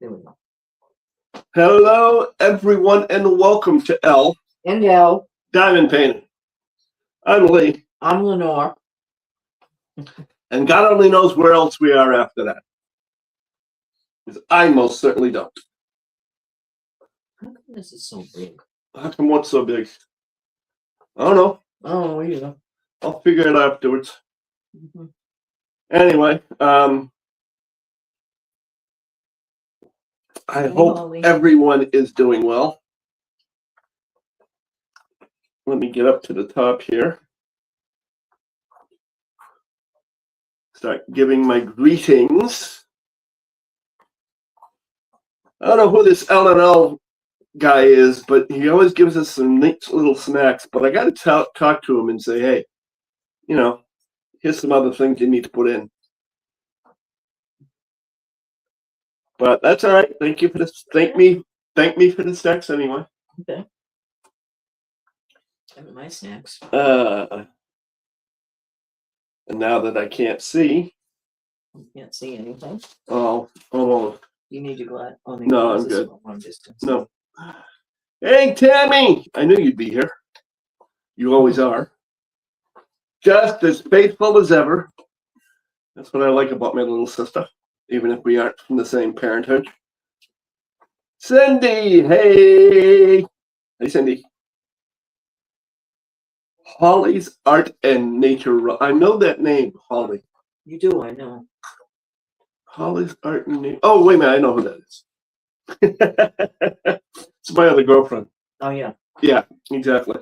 There we go. Hello, everyone, and welcome to L And L. Diamond Painting. I'm Lee, I'm Lenore. and God only knows where else we are after that. Because I most certainly don't. How come this is so big? How come what's so big? I don't know. Oh, yeah. I'll figure it out afterwards. Mm-hmm. Anyway, I hope Holly. everyone is doing well. Let me get up to the top here. Start giving my greetings. I don't know who this L&L guy is, but he always gives us some neat little snacks. But I got to talk to him and say, hey, here's some other things you need to put in. But that's all right. Thank you for this. Thank me for the snacks anyway. Okay. Having my snacks. And now that I can't see. You can't see anything. Oh, almost. You need your glass. Oh, no, I'm good. One distance. No. Hey, Tammy! I knew you'd be here. You always are. Just as faithful as ever. That's what I like about my little sister, even if we aren't from the same parentage. Cindy, hey! Hey, Cindy. Holly's Art and Nature. I know that name, Holly. You do, I know. Holly's Art and Nature. Oh, wait a minute, I know who that is. It's my other girlfriend. Oh, yeah. Yeah, exactly.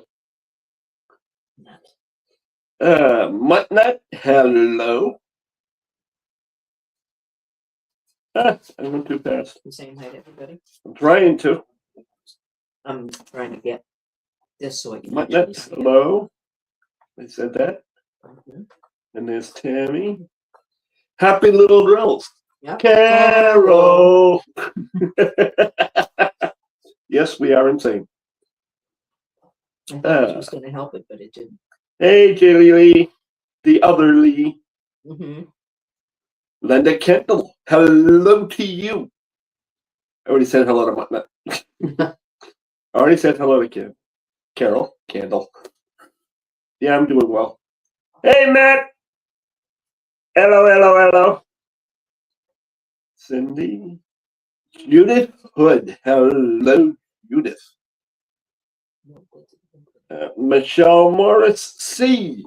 Muttnut, hello. I went too fast. The same height, everybody. I'm trying to. I'm trying to get this so I can Muttnut, hello. I said that. Mm-hmm. And there's Tammy. Happy little drills. Yep. Carol. Yes, we are insane. I thought it was going to help it, but it didn't. Hey, Jaylee Lee, the other Lee. Mm-hmm. Linda Kendall, hello to you. I already said hello to Muttnut. I already said hello to Carol, Candle. Yeah, I'm doing well. Hey, Matt. Hello. Cindy. Judith Hood. Hello, Judith. Michelle Morris C.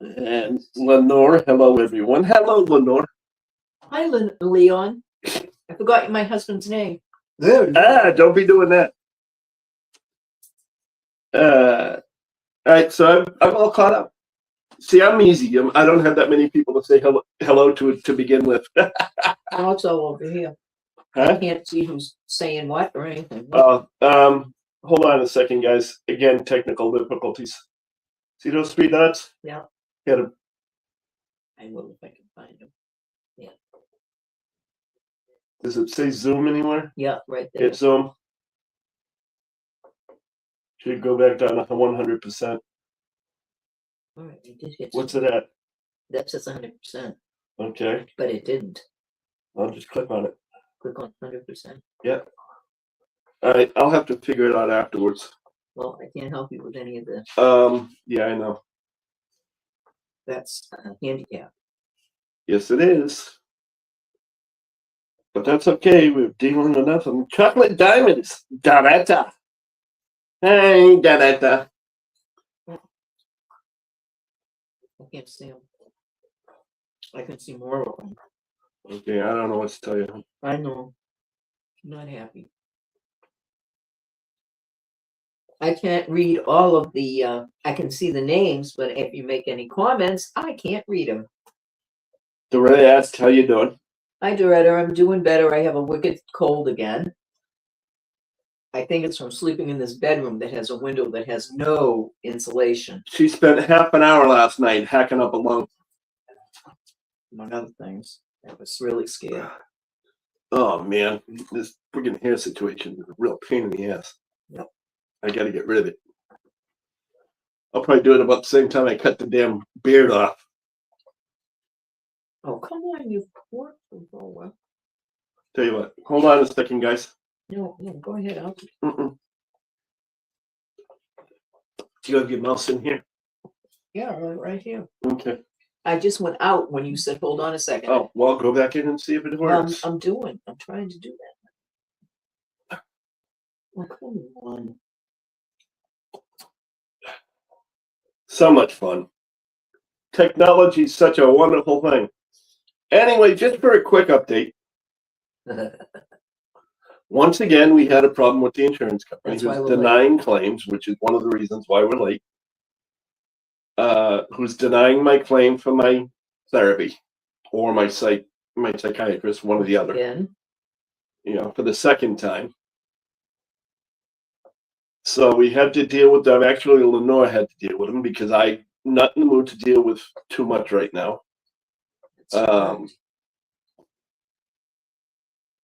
And Lenore. Hello, everyone. Hello, Lenore. Hi, Leon. I forgot my husband's name. Don't be doing that. All right, so I'm all caught up. See, I'm easy. I don't have that many people to say hello to begin with. Also over here. Huh? I can't see who's saying what or anything. Hold on a second, guys. Again, technical difficulties. See those three dots? Yeah. Hit them. I will if I can find them. Yeah. Does it say Zoom anywhere? Yeah, right there. Hit Zoom. Should go back down to 100%. All right, it did hit. What's it at? That says 100%. Okay. But it didn't. I'll just click on it. Click on 100%. Yeah. All right, I'll have to figure it out afterwards. Well, I can't help you with any of this. Yeah, I know. That's a handicap. Yes, it is. But that's okay. We're dealing with nothing. Chocolate diamonds. Daretta. Hey, Daretta. I can't see them. I can see more of them. Okay, I don't know what to tell you. I know. I'm not happy. I can't read all of the, I can see the names, but if you make any comments, I can't read them. Doretta asked, how you doing? Hi, Doretta. I'm doing better. I have a wicked cold again. I think it's from sleeping in this bedroom that has a window that has no insulation. She spent half an hour last night hacking up a lung. Among other things. I was really scared. Oh, man. This freaking hair situation is a real pain in the ass. Yep. I got to get rid of it. I'll probably do it about the same time I cut the damn beard off. Oh, come on, you poor. Oh, well. Tell you what. Hold on a second, guys. No, go ahead. Mm-mm. Do you have your mouse in here? Yeah, right here. Okay. I just went out when you said, hold on a second. Oh, well, go back in and see if it works. I'm trying to do that. Oh, come on. So much fun. Technology is such a wonderful thing. Anyway, just for a quick update. Once again, we had a problem with the insurance company who's denying claims, which is one of the reasons why we're late. Who's denying my claim for my therapy or my psychiatrist, one or the other. Again. You know, for the second time. So we had to deal with them. Actually, Lenore had to deal with them because I'm not in the mood to deal with too much right now. I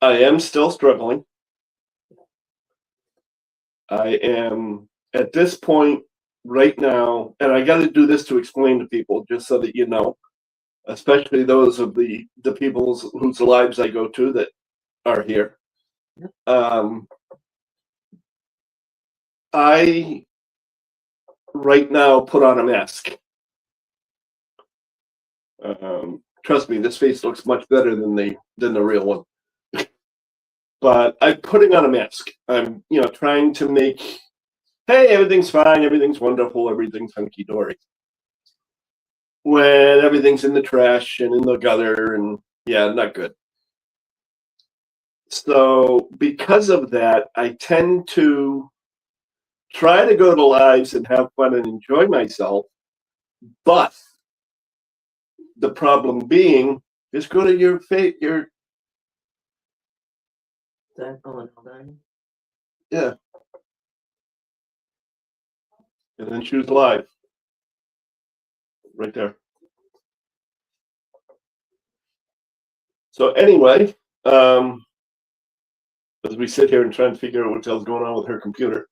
am still struggling. I am at this point right now, and I got to do this to explain to people, just so that you know, especially those of the people whose lives I go to that are here. I right now put on a mask. Trust me, this face looks much better than the real one. But I'm putting on a mask. I'm, trying to make, hey, everything's fine, everything's wonderful, everything's hunky dory. When everything's in the trash and in the gutter, and yeah, not good. So because of that, I tend to try to go to lives and have fun and enjoy myself. But the problem being, just go to your yeah, and then choose live. Right there. So anyway, as we sit here and try and figure out what the hell's going on with her computer.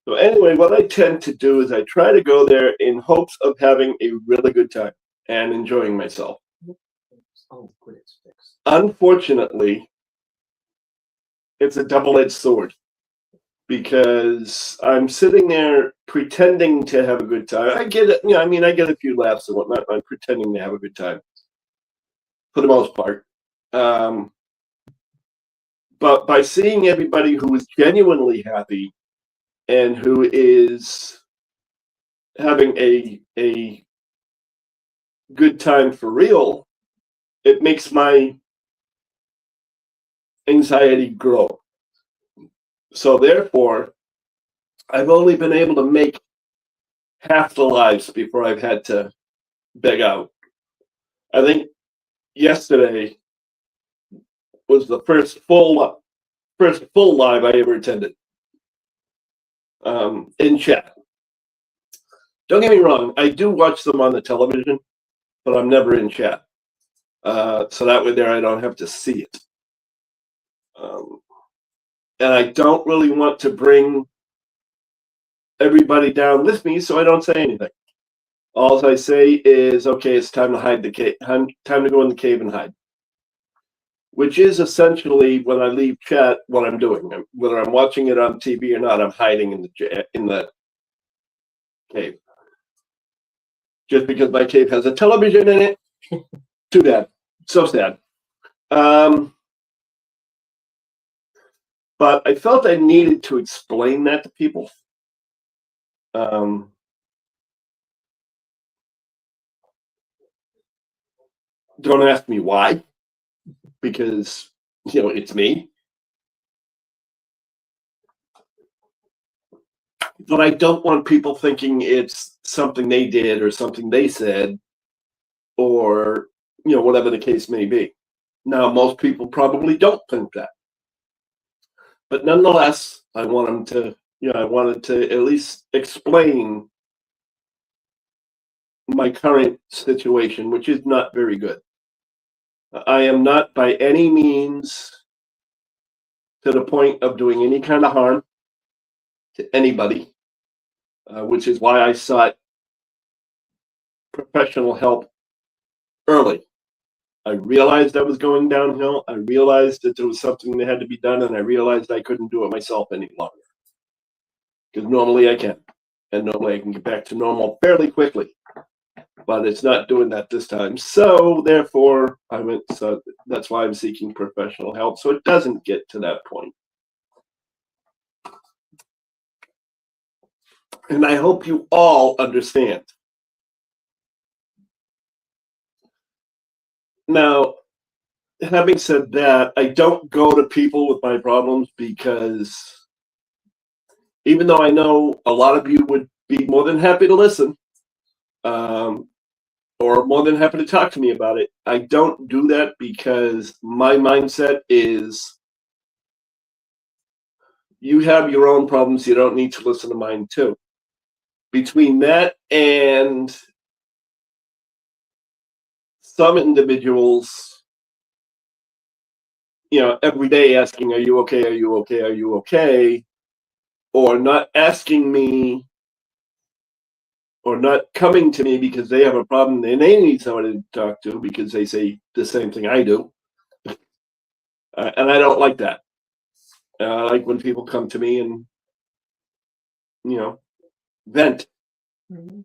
So anyway, what I tend to do is I try to go there in hopes of having a really good time and enjoying myself. Unfortunately, it's a double-edged sword because I'm sitting there pretending to have a good time. I get it, I get a few laughs and whatnot. I'm pretending to have a good time for the most part. But by seeing everybody who is genuinely happy and who is having a good time for real, it makes my anxiety grow. So therefore, I've only been able to make half the lives before I've had to beg out. I think yesterday was the first full live I ever attended in chat. Don't get me wrong, I do watch them on the television, but I'm never in chat. So that way there I don't have to see it. And I don't really want to bring everybody down with me, so I don't say anything. All I say is, okay, it's time to hide the cave. Time to go in the cave and hide. Which is essentially when I leave chat, what I'm doing. Whether I'm watching it on TV or not, I'm hiding in the cave. Just because my cave has a television in it. Too bad. So sad. But I felt I needed to explain that to people. Don't ask me why, because it's me. But I don't want people thinking it's something they did or something they said, or whatever the case may be. Now, most people probably don't think that, but nonetheless, I want them to. I wanted to at least explain my current situation, which is not very good. I am not by any means to the point of doing any kind of harm to anybody, which is why I sought professional help early. I realized I was going downhill. I realized that there was something that had to be done, and I realized I couldn't do it myself any longer. Because normally I can, and normally I can get back to normal fairly quickly. But it's not doing that this time. So therefore, so that's why I'm seeking professional help, so it doesn't get to that point. And I hope you all understand. Now, having said that, I don't go to people with my problems because even though I know a lot of you would be more than happy to listen, or more than happy to talk to me about it, I don't do that because my mindset is you have your own problems, you don't need to listen to mine too. Between that and some individuals, every day asking, are you okay? Are you okay? Are you okay? Or not asking me or not coming to me because they have a problem and they need somebody to talk to because they say the same thing I do. And I don't like that. I like when people come to me and, vent. Mm-hmm.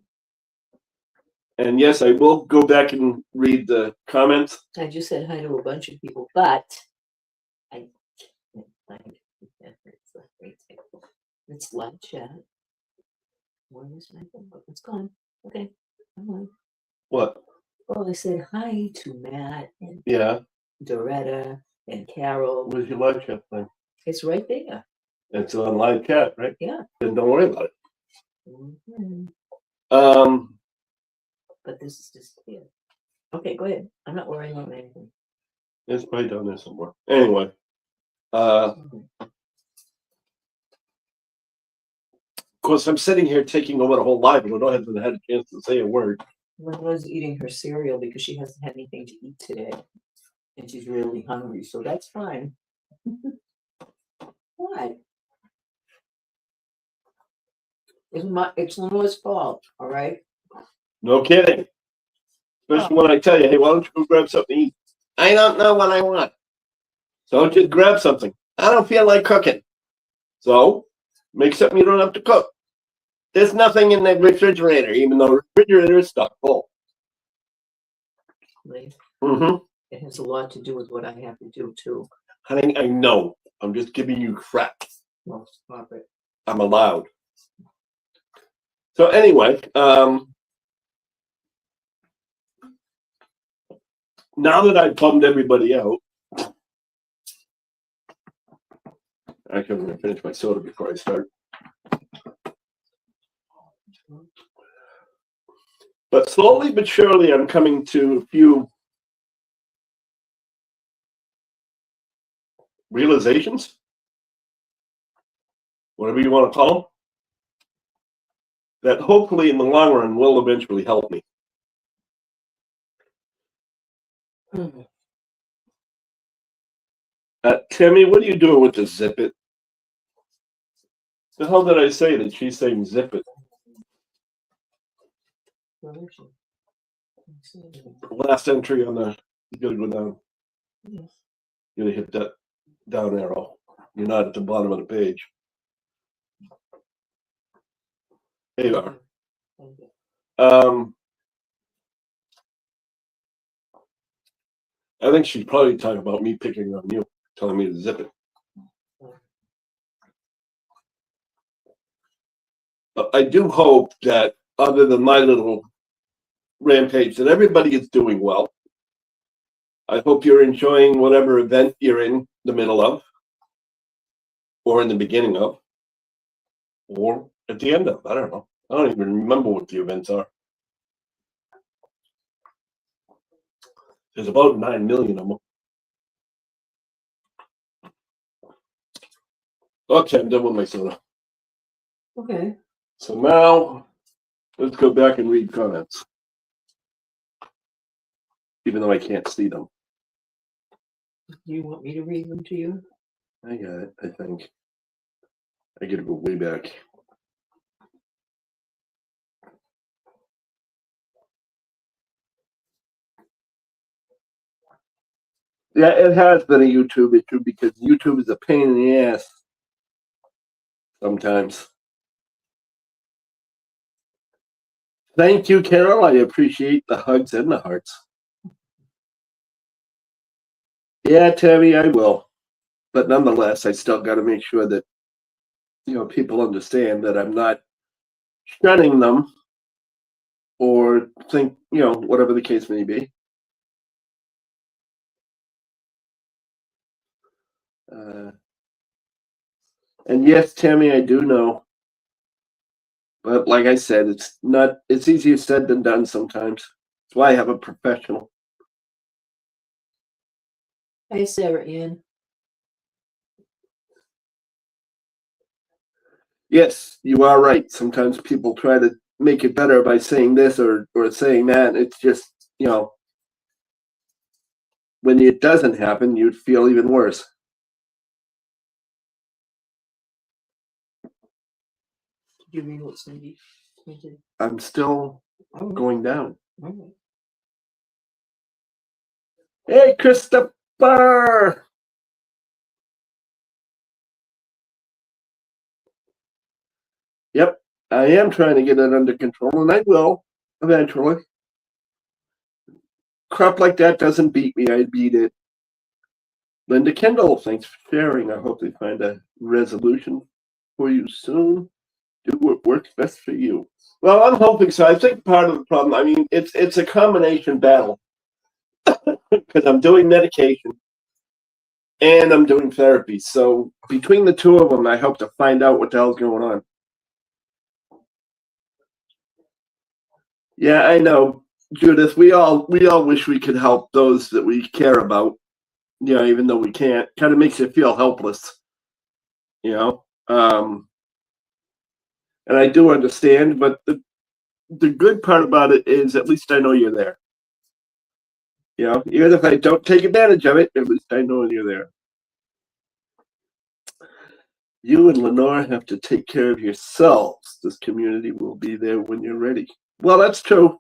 And yes, I will go back and read the comments. I just said hi to a bunch of people, but I can't find it. It's live chat. Where is my phone? It's gone. Okay. Come on. What? Well, I said hi to Matt and Doretta and Carol. Where's your live chat thing? It's right there. It's on live chat, right? Yeah. Then don't worry about it. Mm-hmm. But this is just here. Okay, go ahead. I'm not worrying about anything. It's probably down there somewhere. Anyway. Of course, I'm sitting here taking over the whole live, and I haven't had a chance to say a word. Linda's eating her cereal because she hasn't had anything to eat today, and she's really hungry, so that's fine. What? It's Lenore's fault, all right? No kidding. Especially when I tell you, hey, why don't you go grab something to eat? I don't know what I want. So just grab something. I don't feel like cooking. So make something you don't have to cook. There's nothing in the refrigerator, even though the refrigerator is stuck full. Mm-hmm. It has a lot to do with what I have to do, too. Honey, I know. I'm just giving you crap. Well, stop it. I'm allowed. So anyway, now that I've bummed everybody out, I'm going to finish my soda before I start. But slowly but surely, I'm coming to a few realizations, whatever you want to call them, that hopefully in the long run will eventually help me. Timmy, what are you doing with the zip it? The hell did I say that she's saying zip it? Last entry on the, you gotta go down. You gotta hit that down arrow. You're not at the bottom of the page. There you are. I think she's probably talking about me picking on you, telling me to zip it. But I do hope that other than my little rampage, that everybody is doing well. I hope you're enjoying whatever event you're in the middle of, or in the beginning of, or at the end of. I don't know. I don't even remember what the events are. There's about 9 million of them. Okay, I'm done with my soda. Okay. So now, let's go back and read comments. Even though I can't see them. Do you want me to read them to you? I got it, I think. I gotta go way back. Yeah, it has been a YouTube issue because YouTube is a pain in the ass sometimes. Thank you, Carol. I appreciate the hugs and the hearts. Yeah, Tammy, I will. But nonetheless, I still got to make sure that people understand that I'm not shunning them or think whatever the case may be. And yes, Tammy, I do know. But like I said, it's easier said than done sometimes. That's why I have a professional. Hi, Sarah Ann. Yes, you are right. Sometimes people try to make it better by saying this or saying that. It's just, when it doesn't happen, you'd feel even worse. Did you read what Cindy printed? I'm still going down. Okay. Hey, Christopher! Yep, I am trying to get it under control, and I will eventually. Crap like that doesn't beat me, I beat it. Linda Kendall, thanks for sharing. I hope they find a resolution for you soon. Do what works best for you. Well, I'm hoping so. I think part of the problem, I mean, it's a combination battle because I'm doing medication and I'm doing therapy. So between the two of them, I hope to find out what the hell's going on. Yeah, I know, Judith. We all wish we could help those that we care about. Even though we can't, kind of makes you feel helpless. And I do understand, but the good part about it is at least I know you're there. Even if I don't take advantage of it, at least I know you're there. You and Lenore have to take care of yourselves. This community will be there when you're ready. Well, that's true,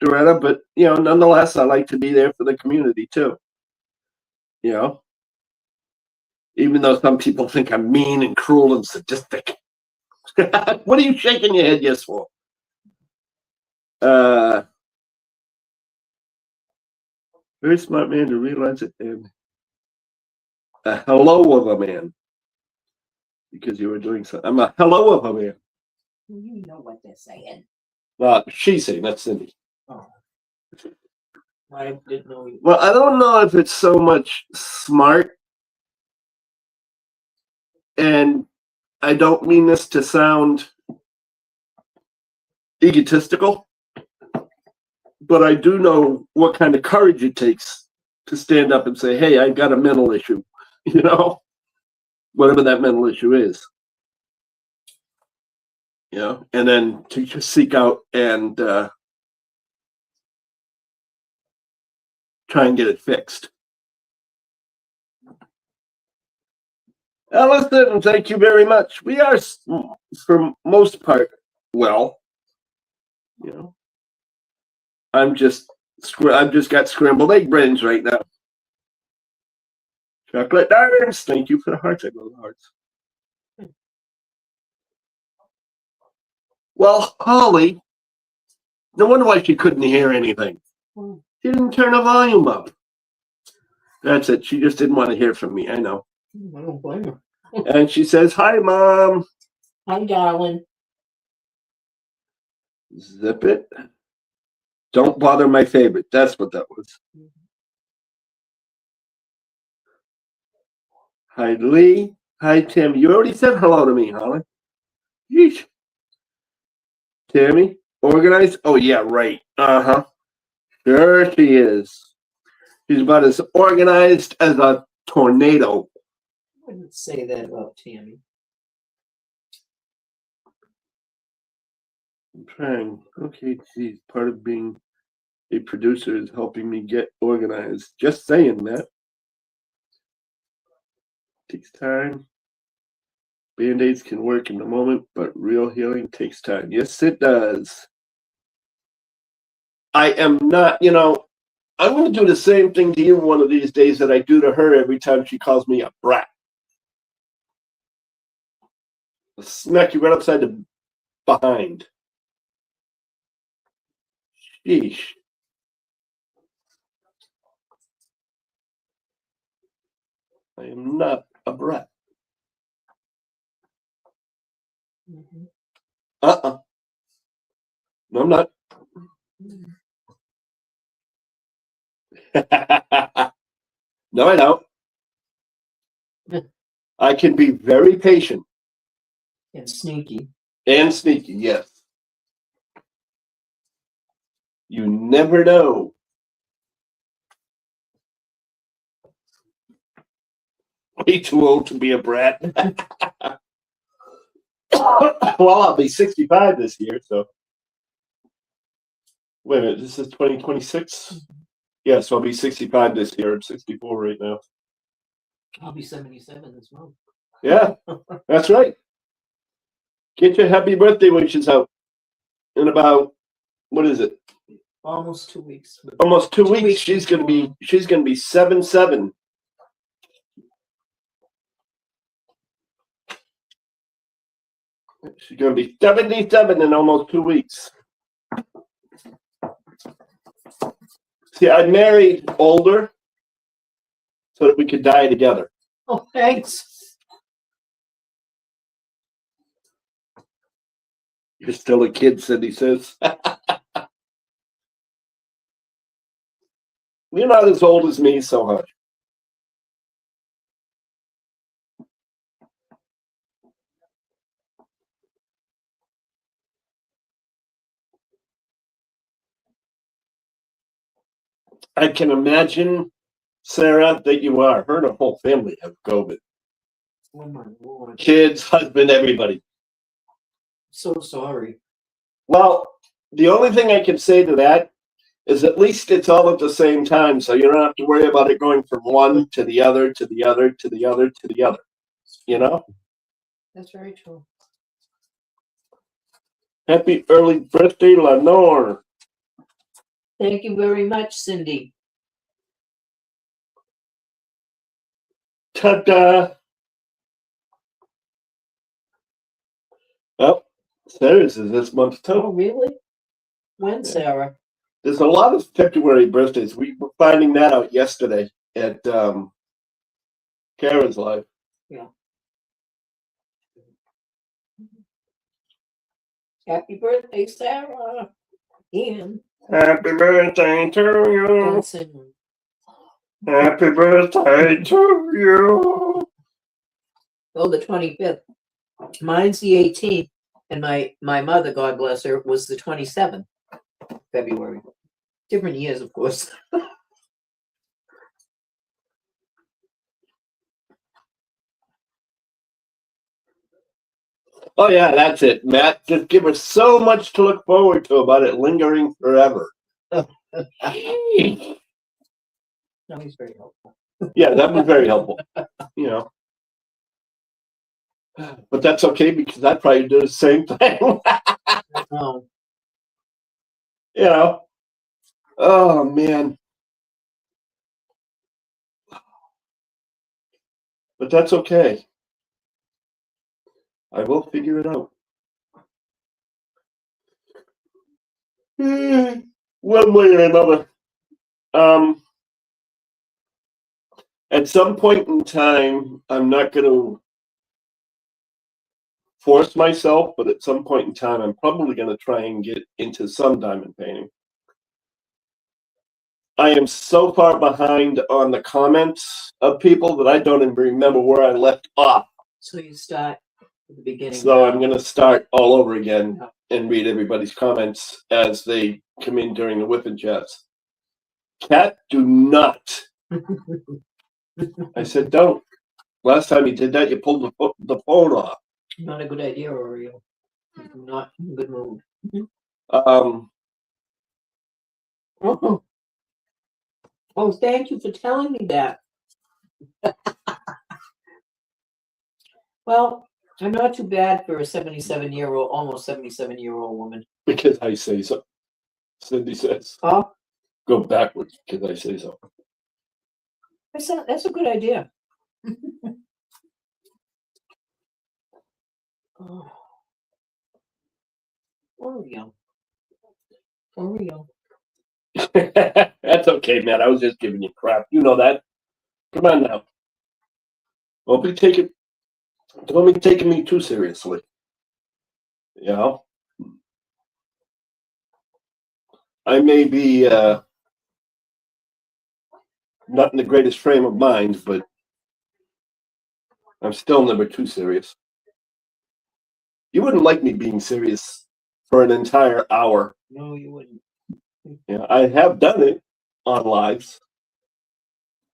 Doretta, but nonetheless, I like to be there for the community too. Even though some people think I'm mean and cruel and sadistic. What are you shaking your head yes for? Very smart man to realize it, and a hello of a man. Because you were doing something. I'm a hello of a man. You know what they're saying. Well, she's saying, that's Cindy. Oh. I didn't know. Well, I don't know if it's so much smart, and I don't mean this to sound egotistical, but I do know what kind of courage it takes to stand up and say, hey, I've got a mental issue, whatever that mental issue is. And then to just seek out and try and get it fixed. Allison, thank you very much. We are, for most part, well. I've just got scrambled egg brains right now. Chocolate darts. Thank you for the hearts. I love the hearts. Well, Holly, no wonder why she couldn't hear anything. She didn't turn the volume up. That's it. She just didn't want to hear from me. I know. I don't blame her. And she says, hi, Mom. Hi, darling. Zip it. Don't bother my favorite. That's what that was. Hi, Lee. Hi, Tim. You already said hello to me, Holly. Yeesh. Tammy, organized? Oh, yeah, right. Uh-huh. Sure she is. She's about as organized as a tornado. I wouldn't say that about Tammy. I'm trying. Okay, geez. Part of being a producer is helping me get organized. Just saying that. Takes time. Band-aids can work in the moment, but real healing takes time. Yes, it does. I am not, I'm going to do the same thing to you one of these days that I do to her every time she calls me a brat. I'll smack you right upside the behind. Sheesh. I am not a brat. Mhm. Uh-uh. No, I'm not. No, I don't. I can be very patient And sneaky. and sneaky, yes. You never know. Way too old to be a brat. Well, I'll be 65 this year, so. Wait a minute, this is 2026? Yeah, so I'll be 65 this year. I'm 64 right now. I'll be 77 this month. Yeah, that's right. Get your happy birthday wishes out in about, what is it? Almost 2 weeks. Almost 2 2 weeks. weeks She's gonna before. be 7'7". She's gonna be 77 in almost 2 weeks. See, I married older so that we could die together. Oh, thanks. You're still a kid, Cindy says. You're not as old as me, so hush. I can imagine, Sarah, that you are. Her and her whole family have COVID. Oh my Lord. Kids, husband, everybody. So sorry. Well, the only thing I can say to that is at least it's all at the same time, so you don't have to worry about it going from one to the other, to the other, to the other, to the other. You know? That's very true. Happy early birthday, Lenore. Thank you very much, Cindy. Ta-da! Oh, Sarah's is this month Oh, too. really? When, Sarah? There's a lot of February birthdays. We were finding that out yesterday at Karen's live. Yeah. Happy birthday, Sarah. Ian. Happy birthday to you. Don't sing. Happy birthday to you. Oh, the 25th. Mine's the 18th. And my mother, God bless her, was the 27th February. Different years, of course. Oh yeah, that's it, Matt. Just give us so much to look forward to about it lingering forever. That was very helpful. Yeah, that was very helpful. You know. But that's okay because I probably do the same thing. Oh, You know. Oh man. But that's okay. I will figure it out. One way or another. At some point in time, I'm not going to force myself, but at some point in time, I'm probably going to try and get into some diamond painting. I am so far behind on the comments of people that I don't even remember where I left off. so you start at the beginning. So I'm going to start all over again and read everybody's comments as they come in during the whipping chats. Cat, do not. I said, don't. Last time you did that, you pulled the phone off. Not a good idea, Oreo. Not in a good mood. Oh. Oh, thank you for telling me that. Well, I'm not too bad for a 77-year-old, almost 77-year-old woman. Because I say so. Cindy says. Oh, go backwards because I say so. That's a good idea. Oh, Oreo. Oreo. That's okay, man. I was just giving you crap. You know that. Come on now. Don't be taking me too seriously. You know? I may be not in the greatest frame of mind, but I'm still never too serious. You wouldn't like me being serious for an entire hour. No, you wouldn't. Yeah, I have done it on lives,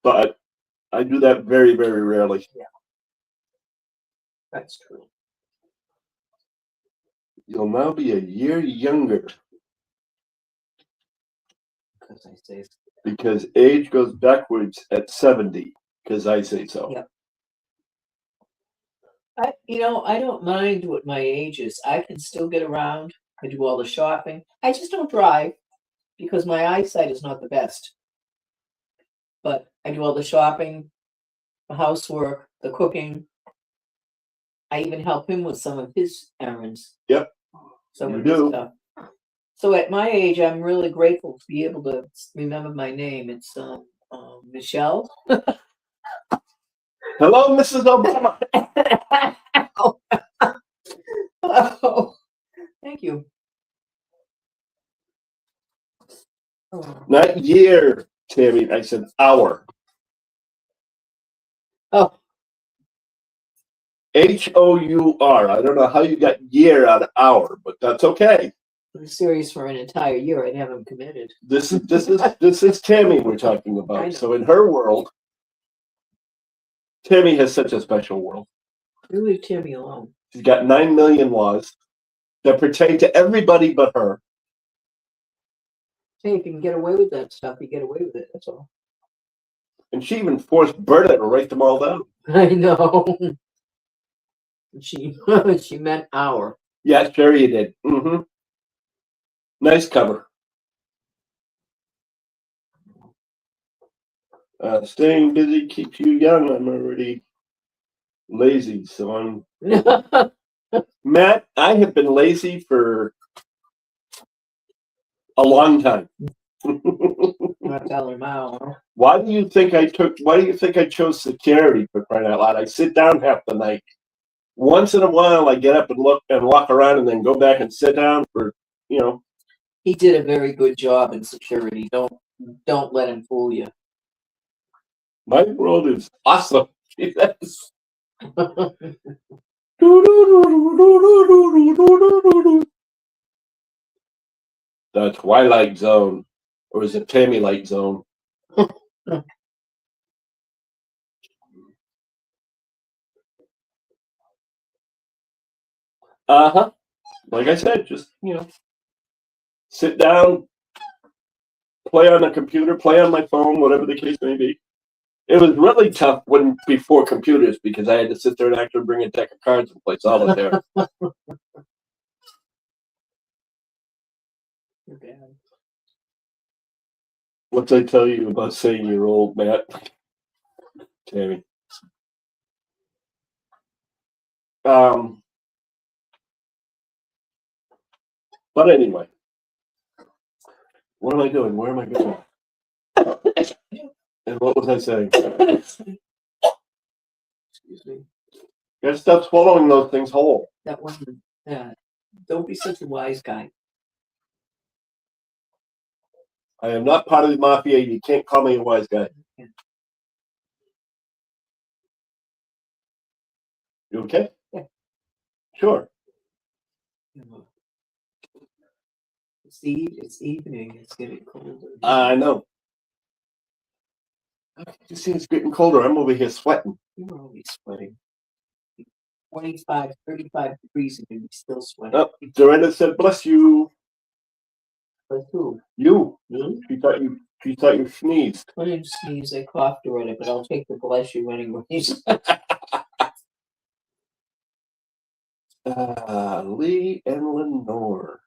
but I do that very, very rarely. Yeah. That's true. You'll now be a year younger Because I say so. because age goes backwards at 70 because I say so. Yep. I don't mind what my age is. I can still get around. I do all the shopping. I just don't drive because my eyesight is not the best. But I do all the shopping, the housework, the cooking. I even help him with some of his errands. Yep. Some You of his do. stuff. So at my age, I'm really grateful to be able to remember my name. It's Michelle. Hello, Mrs. Obama. Oh, thank you. Oh. Not year, Tammy. I said hour. Oh, HOUR. I don't know how you got year out of hour, but that's okay. I'm serious for an entire year. I'd have him committed. This is Tammy we're talking I know. about. So in her world, Tammy has such a special world. You leave Timmy alone. She's got 9 million laws that pertain to everybody but her. Hey, if you can get away with that stuff, you get away with it. That's all. And she even forced Berta to write them all down. I know. She meant hour. Yeah, sure you did. Mm-hmm. Nice cover. Staying busy keeps you young. I'm already lazy, so I'm Matt, I have been lazy for a long time. Not telling him how. Huh? Why do you think I chose security, for crying out loud? I sit down half the night. Once in a while I get up and look and walk around and then go back and sit down for He did a very good job in security. Don't let him fool you. My world is awesome. Yes. The Twilight Zone. Or is it Tammy Light Zone? Uh-huh. Like I said, just, sit down, play on the computer, play on my phone, whatever the case may be. It was really tough before computers because I had to sit there and actually bring a deck of cards and play solitaire. What's I tell you about saying you're old, Matt? Tammy. But anyway, what am I doing? Where am I going? And what was I saying? Excuse me. You gotta stop swallowing those things whole. That wasn't. Don't be such a wise guy. I am not part of the mafia. You can't call me a wise guy. Yeah. You okay? Yeah. Sure. It's evening. It's getting colder. I know. You see, it's getting colder. I'm over here sweating. You were always sweating. 25, 35 degrees and you're still sweating. Oh, Doretta said, "Bless you." But who? You. Me? She thought you sneezed. I didn't sneeze. I coughed already, but I'll take the bless you anyways. Lee and Lenore.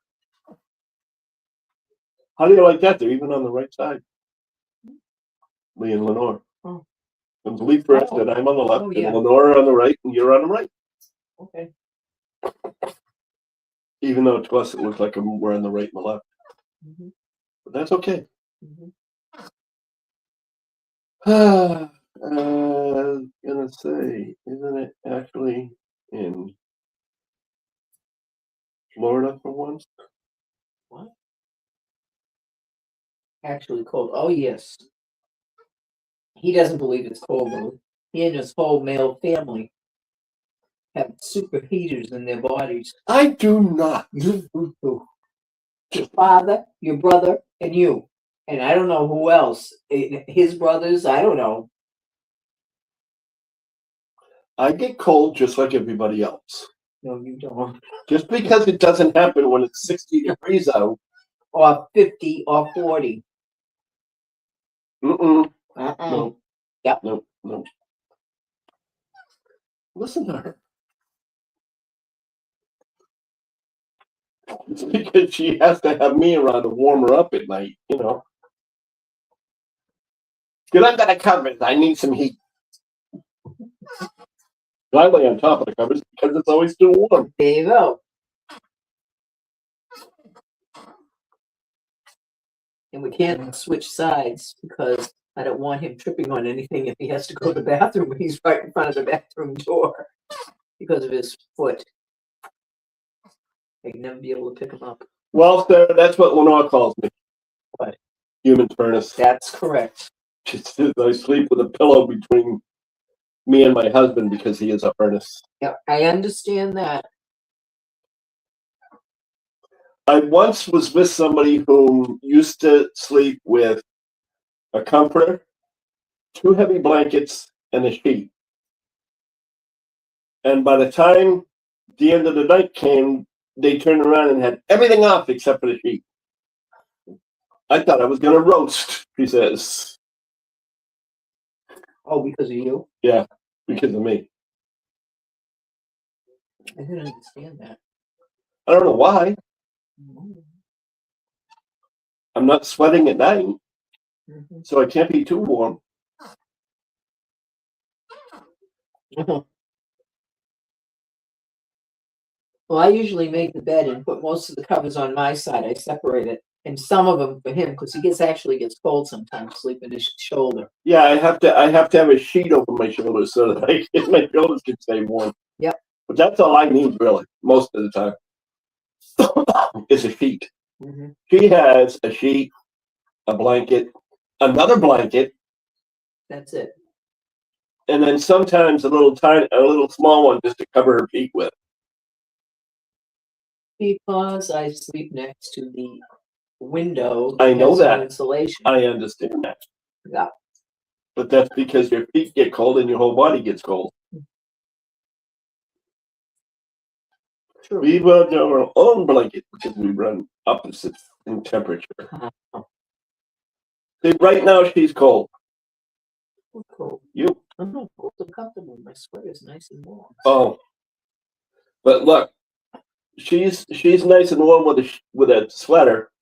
How do you like that? They're even on the right side. Lee and Lenore. Oh. And Lee first, Oh. and I'm on the left, Oh, yeah. and Lenore on the right, and you're on the right. Okay. Even though to us it looks like we're on the right and the left. Mhm. But that's okay. Mhm. Gonna say, isn't it actually in Florida for once? What? Actually cold. Oh, yes. He doesn't believe it's cold, though. He and his whole male family have superheaters in their bodies. I do not. Your father, your brother, and you. And I don't know who else. His brothers, I don't know. I get cold just like everybody else. No, you don't. Just because it doesn't happen when it's 60 degrees out. Or 50 or 40. Mm-mm. No. No. Listen to her. It's because she has to have me around to warm her up at night, you know. Because I've got a covers. I need some heat. I lay on top of the covers because it's always too warm. There you go. And we can't switch sides because I don't want him tripping on anything if he has to go to the bathroom when he's right in front of the bathroom door because of his foot. I'd never be able to pick him up. Well, sir, that's what Lenore calls me. What? Human furnace. That's correct. I sleep with a pillow between me and my husband because he is a furnace. Yeah, I understand that. I once was with somebody who used to sleep with a comforter, 2 heavy blankets, and a sheet. And by the time the end of the night came, they turned around and had everything off except for the sheet. I thought I was going to roast, he says. Oh, because of you? Yeah, because of me. I didn't understand that. I don't know why. I'm not sweating at night, so I can't be too warm. Well, I usually make the bed and put most of the covers on my side. I separate it, and some of them for him because he actually gets cold sometimes, sleeping his shoulder. Yeah, I have to have a sheet over my shoulders so that my shoulders can stay warm. Yep. But that's all I need really, most of the time. Is a sheet. Mm-hmm. She has a sheet, a blanket, another blanket. That's it. And then sometimes a little small one just to cover her feet with. Because I sleep next to the window. I know has no that. insulation. I understand that. Yeah. But that's because your feet get cold and your whole body gets cold. True. We run our own blanket because we run opposites in temperature. See, right now she's cold. I'm cold. You? I'm not cold. I'm comfortable. My sweater is nice and warm. Oh, but look, she's nice and warm with a sweater.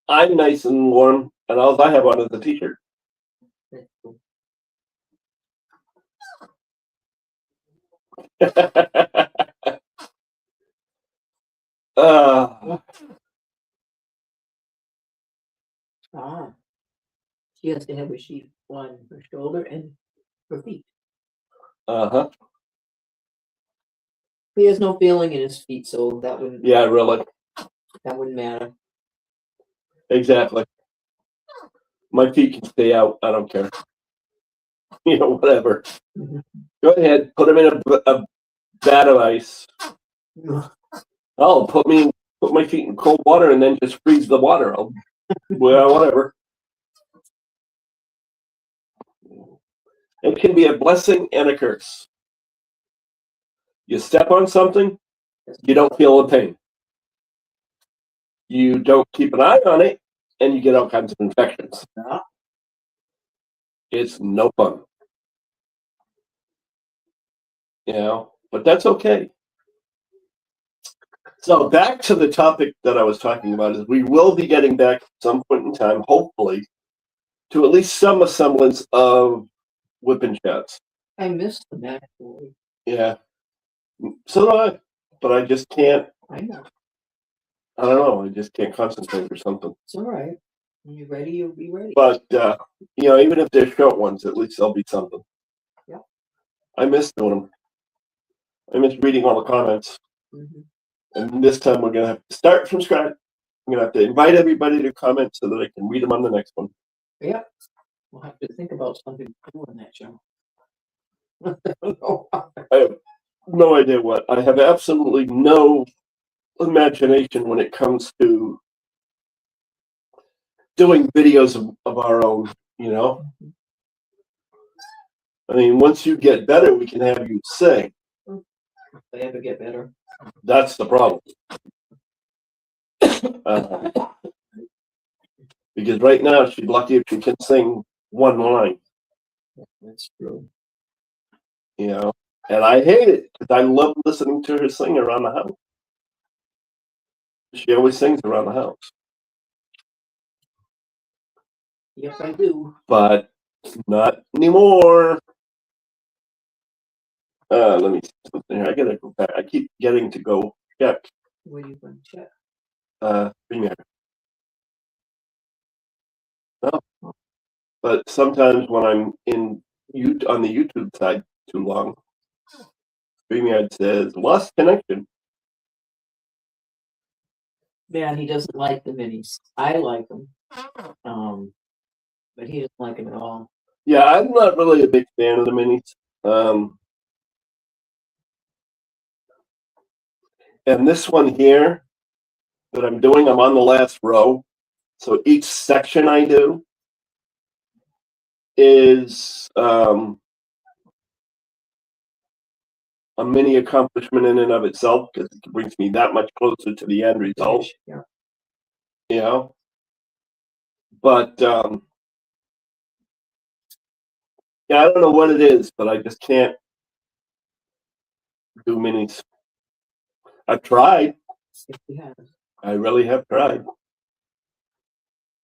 I'm nice and warm, and all I have on is a t-shirt. That's cool. She has to have a sheet on her shoulder and her feet. Uh-huh. He has no feeling in his feet, so that wouldn't. Yeah, really. That wouldn't matter. Exactly. My feet can stay out. I don't care. You know, whatever. Mm-hmm. Go ahead. Put them in a vat of ice. Oh, put my feet in cold water and then just freeze the water. Well, whatever. It can be a blessing and a curse. You step on something, you don't feel the pain. You don't keep an eye on it, and you get all kinds of infections. Yeah. It's no fun. You know, but that's okay. So back to the topic that I was talking about is we will be getting back at some point in time, hopefully, to at least some semblance of whipping chats. I missed them actually. Yeah. So do I. But I just can't. I know. I don't know. I just can't concentrate or something. It's all right. When you're ready, you'll be ready. But even if they're short ones, at least they'll be something. Yeah. I miss doing them. I miss reading all the comments. Mhm. And this time we're gonna have to start from scratch. I'm gonna have to invite everybody to comment so that I can read them on the next one. Yeah. We'll have to think about something to do on that show. I don't know. I have no idea what. I have absolutely no imagination when it comes to doing videos of our own, you know? I mean, once you get better, we can have you sing. If they ever get better. That's the problem. Because right now, she's lucky if she can sing one line, That's true. you know? And I hate it because I love listening to her sing around the house. She always sings around the house. Yes, I do. But not anymore. Let me see something here. I gotta go back. I keep getting to go check. What are you going to check? Premiere. No. But sometimes when I'm on the YouTube side too long, StreamYard says lost connection. Yeah, he doesn't like the minis. I like them. But he doesn't like them at all. Yeah, I'm not really a big fan of the minis. And this one here that I'm doing, I'm on the last row. So each section I do is a mini accomplishment in and of itself because it brings me that much closer to the end result. Yeah. You know? But yeah, I don't know what it is, but I just can't do minis. I've tried. Yeah. I really have tried.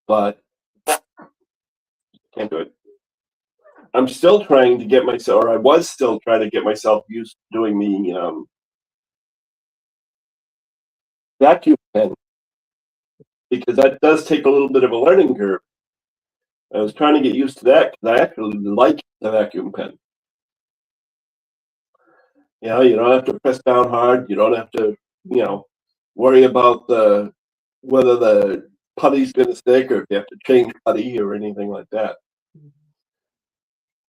But can't do it. I'm still trying to get myself, or I was still trying to get myself used to doing the vacuum pen because that does take a little bit of a learning curve. I was trying to get used to that because I actually like the vacuum pen. You know, you don't have to press down hard. You don't have to, worry about whether the putty's going to stick or if you have to change putty or anything like that.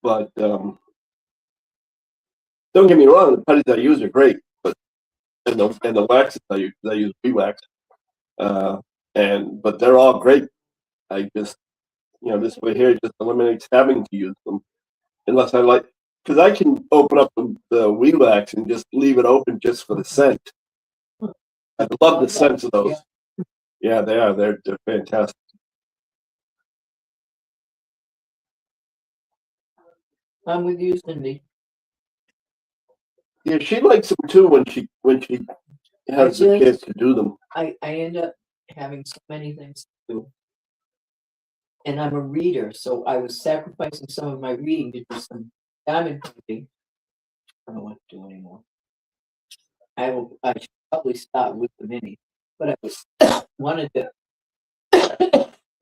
But don't get me wrong, the putties I use are great, but and the waxes I use wax, but they're all great. I just this way here just eliminates having to use them unless I like because I can open up the weed wax and just leave it open just for the scent. I love the scent of those. Yeah, they are. They're fantastic. I'm with you, Cindy. Yeah, she likes them too when she has the chance to do them. I end up having so many things to do. And I'm a reader, so I was sacrificing some of my reading to do some diamond painting. I don't know what to do anymore. I should probably start with the mini, but I was wanted to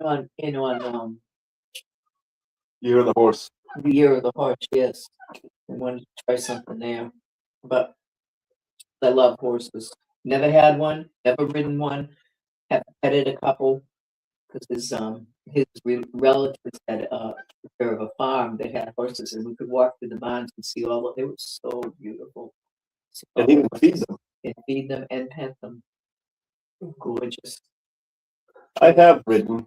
on Year of the Horse. the Year of the Horse, yes. I wanted to try something there. But I love horses. Never had one, never ridden one, have petted a couple because his relatives had took care of a farm that had horses, and we could walk through the barns and see all of they were so beautiful. And even feed them. And feed them and pet them. Gorgeous. I have ridden.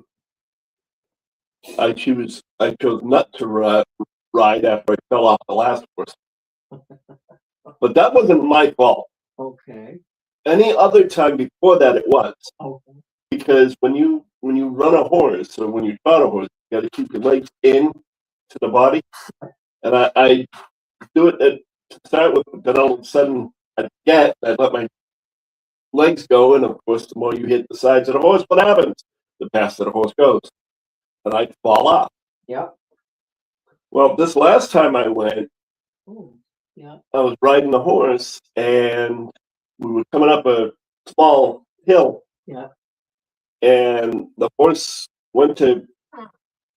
I chose not to ride after I fell off the last horse. But that wasn't my fault. Okay. Any other time before that, it was. Okay. Because when you run a horse or when you trot a horse, you got to keep your legs in to the body. And I do it to start with, but then all of a sudden I let my legs go, and of course, the more you hit the sides of the horse, what happens? The faster the horse goes, and I'd fall off. Yep. Well, this last time I went, Oh, yeah. I was riding the horse, and we were coming up a small hill. Yeah. And the horse went to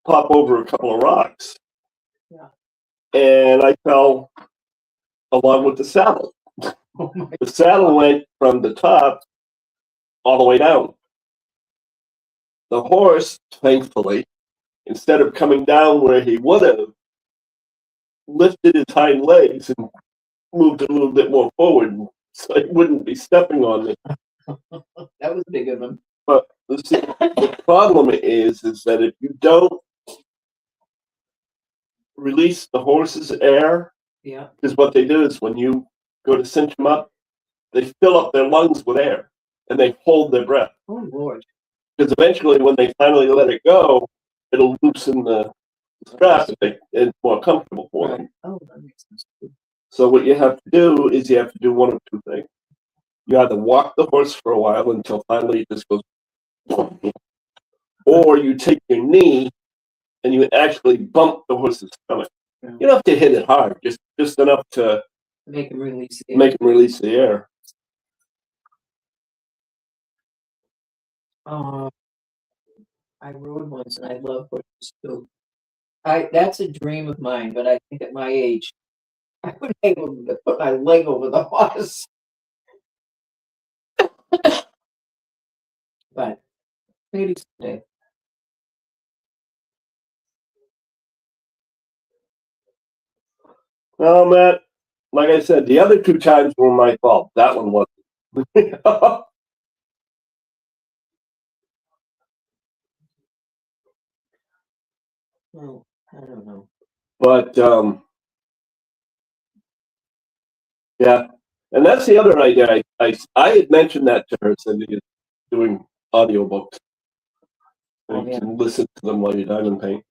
pop over a couple of rocks. Yeah. And I fell along with the saddle. Oh my. The saddle went from the top all the way down. The horse, thankfully, instead of coming down where he would have, lifted his hind legs and moved a little bit more forward so he wouldn't be stepping on me. That was big of him. But the problem is that if you don't release the horse's air, Yeah. because what they do is when you go to cinch them up, they fill up their lungs with air and they hold their breath. Oh Lord. Because eventually, when they finally let it go, it'll loosen the strap and it's more comfortable for them. Oh, that makes sense. So what you have to do is you have to do one of two things. You either walk the horse for a while until finally it just goes, or you take your knee and you actually bump the horse's stomach. Yeah. You don't have to hit it hard, just enough to Make him release the air. make him release the air. I rode once and I love horses too. That's a dream of mine, but I think at my age, I wouldn't be able to put my leg over the horse. But maybe someday. Well, Matt, like I said, the other two times were my fault. That one wasn't. Well, I don't know. But yeah, and that's the other idea. I had mentioned that to her, Cindy, is doing audiobooks. Oh, You yeah. can listen to them while you diamond paint.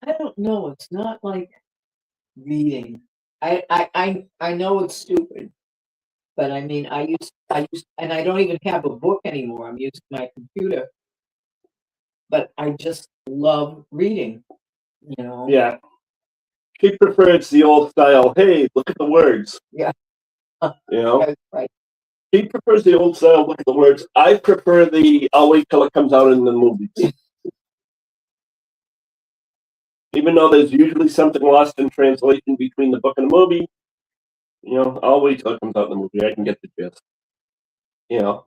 I don't know. It's not like reading. I know it's stupid, but I mean, I used, and I don't even have a book anymore. I'm using my computer. But I just love reading, you know. Yeah. She prefers the old style, hey, look at the words. Yeah. You know? That's right. She prefers the old style, look at the words. I prefer I'll wait till it comes out in the movies. Even though there's usually something lost in translation between the book and the movie, you know, I'll wait till it comes out in the movie. I can get the gist. You know.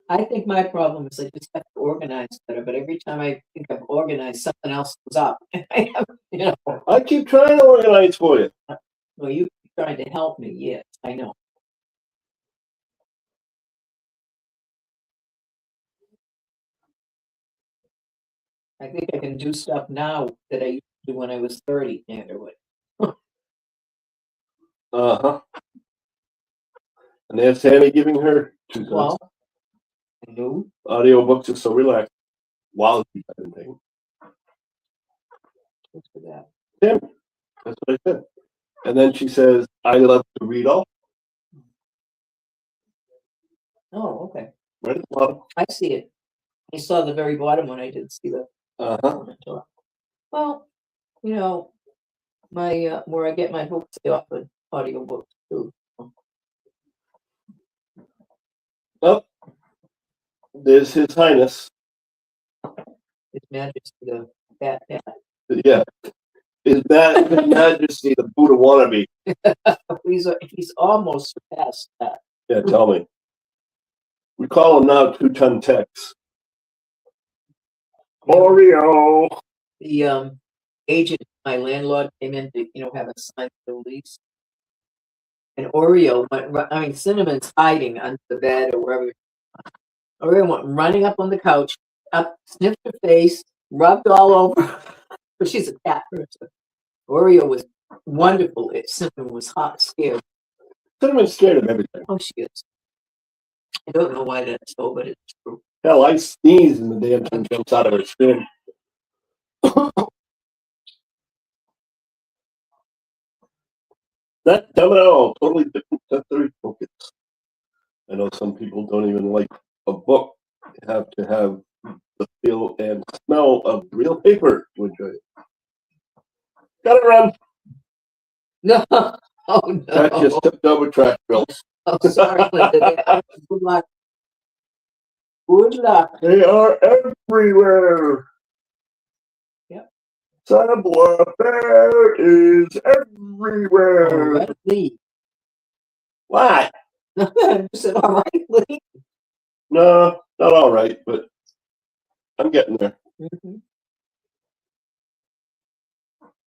I think my problem is I just have to organize better, but every time I think I've organized, something else comes up. You know. I keep trying to organize for you. Well, you keep trying to help me, yes, I know. I think I can do stuff now that I used to do when I was 30, Anderwood. Uh-huh. And there's Sammy giving her 2 cents. Well, I knew. Audiobooks are so relaxed. While you painting. What's for that? Yeah, that's what I said. And then she says, I love to read all. Oh, okay. Right at the bottom. I see it. I saw the very bottom when I didn't see the. Well, you know, my where I get my books, they offer audio books too. Oh, there's His Highness. His Majesty the Fat Cat. Yeah. His Majesty the Buddha wannabe. He's almost surpassed that. Yeah, tell me. We call him now 2-ton Tex. Oreo. The agent, my landlord, came in to have a signed release. And Oreo went. Cinnamon's hiding under the bed or wherever. Oreo went running up on the couch, sniffed her face, rubbed all over. But she's a cat person. Oreo was wonderful. Cinnamon was scared. Cinnamon's scared of everything. Oh, she is. I don't know why that's so, but it's true. Hell, I sneeze and the damn thing jumps out of her skin. That Domino, totally different sensory focus. I know some people don't even like a book. You have to have the feel and smell of real paper to enjoy it. Got it, run. No. Oh Pat no. just tipped over trash bills. Oh, sorry, Linda. Good luck. Good luck. They are everywhere. Yep. Cyber Bear is everywhere. All right, Lee. Why? You said, all right, Lee. No, not all right, but I'm getting there.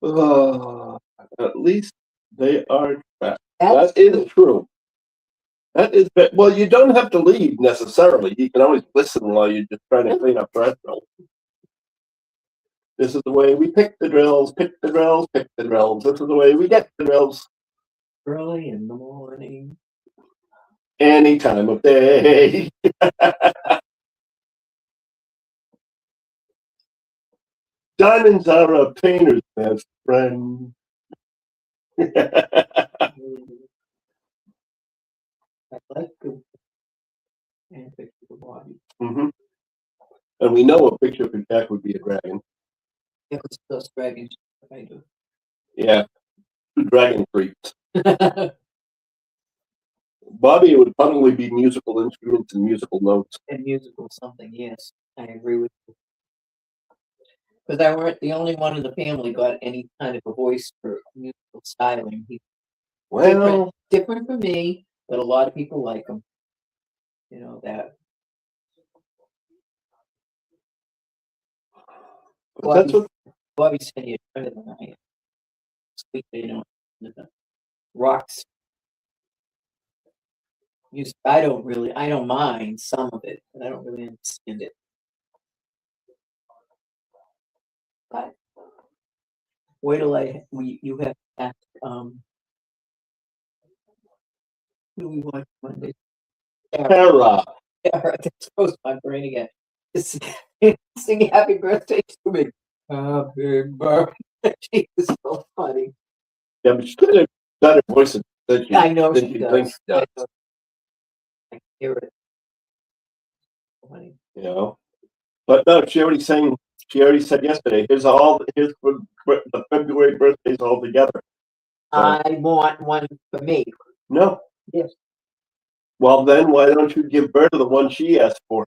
Mhm. At least they are trapped. That's That is true. That is, well, you don't have to leave necessarily. You can always listen while you're just trying to clean up trash bills. This is the way we pick the drills, pick the drills, pick the drills. This is the way we get the drills. early in the morning. Any time of day. Diamonds are a painter's best friend. I like the and picture the body. Hmm. And we know a picture for Jack would be a dragon. It was those dragons. I do. Yeah, dragon freaks. Bobby would probably be musical instruments and musical notes. And musical something, yes. I agree with you. Because I weren't the only one in the family got any kind of a voice for musical styling. He's Well, different from me, but a lot of people like him. You know that. that's what. Bobby said he had better than I am. Sweet, you know, the rocks. Music, I don't mind some of it, but I don't really understand it. But wait till you have to ask, who we watch Monday? Tara. Sarah, that throws my brain again. Sing happy birthday to me. Happy birthday. She is so funny. Yeah, but she's got a better voice than she, I know than she she does. thinks she I does. know. I hear it. Funny. You know, but no, she already sang. She already said yesterday. Here's for the February birthdays all together. I want one for me. No. Yes. Well, then why don't you give birth to the one she asked for?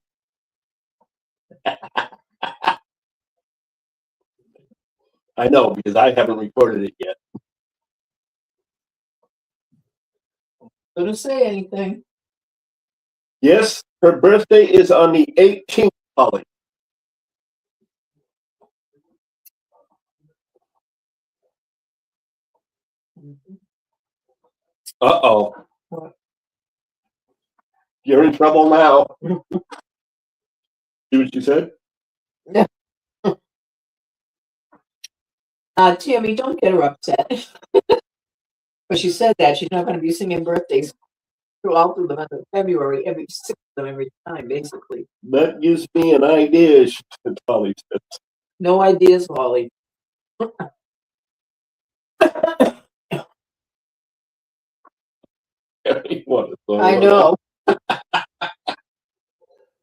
I know because I haven't recorded it yet. Don't say anything. Yes, her birthday is on the 18th, Holly. Uh-oh. What? You're in trouble now. See what she said? Tammy, don't get her upset. But she said that she's not going to be singing birthdays throughout the month of February, every 6 of them every time, basically. That gives me an idea, she said, Holly said. No ideas, Holly. I know.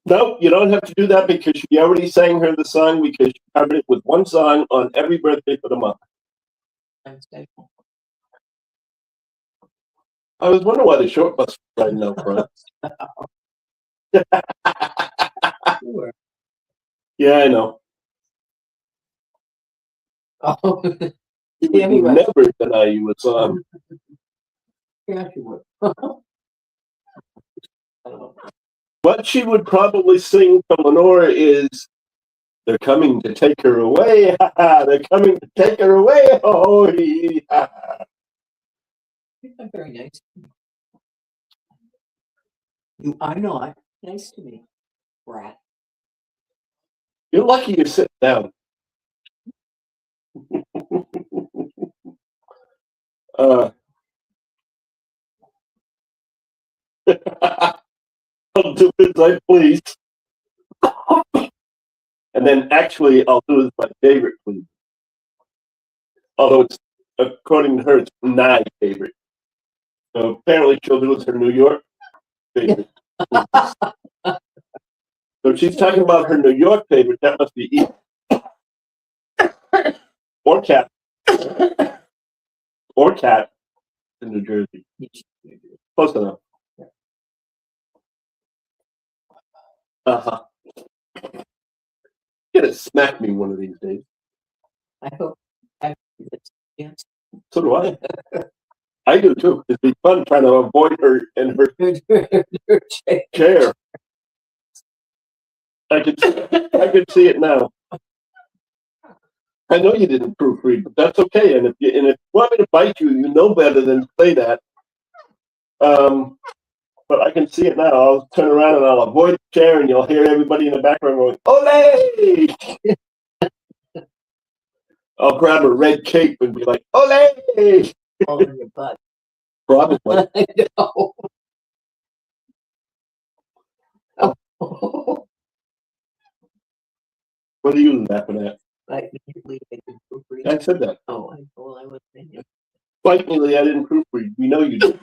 No, you don't have to do that because she already sang her the song because she covered it with one song on every birthday for the month. I was wondering why the short bus was riding out front. Sure. Yeah, I know. Oh, She Tammy would was. never deny you a song. Yeah, she would. I don't know. What she would probably sing from Lenora is, "They're coming to take her away. They're coming to take her away. Oh, You're not very nice. You are not nice to me, brat. You're lucky you're sitting down." I'll do as I please. And then actually, I'll do as my favorite, please. Although it's, according to her, it's my favorite. So apparently she'll do it as her New York favorite. So she's talking about her New York favorite. That must be Ethan. Or Cat. Or Cat in New Jersey. Close enough. Uh-huh. You're gonna smack me one of these days. I hope. Yes. So do I. I do too. It'd be fun trying to avoid her in her chair. I can see it now. I know you didn't proofread, but that's okay. And if you want me to bite you, you know better than to say that. But I can see it now. I'll turn around and I'll avoid the chair, and you'll hear everybody in the background going, "Ole!" I'll grab a red cape and be like, "Ole!" All in your butt. Probably. I know. Oh. What are you laughing at? Like, immediately I didn't proofread. I said that. Oh, I was thinking. Blatantly, I didn't proofread. We know you did.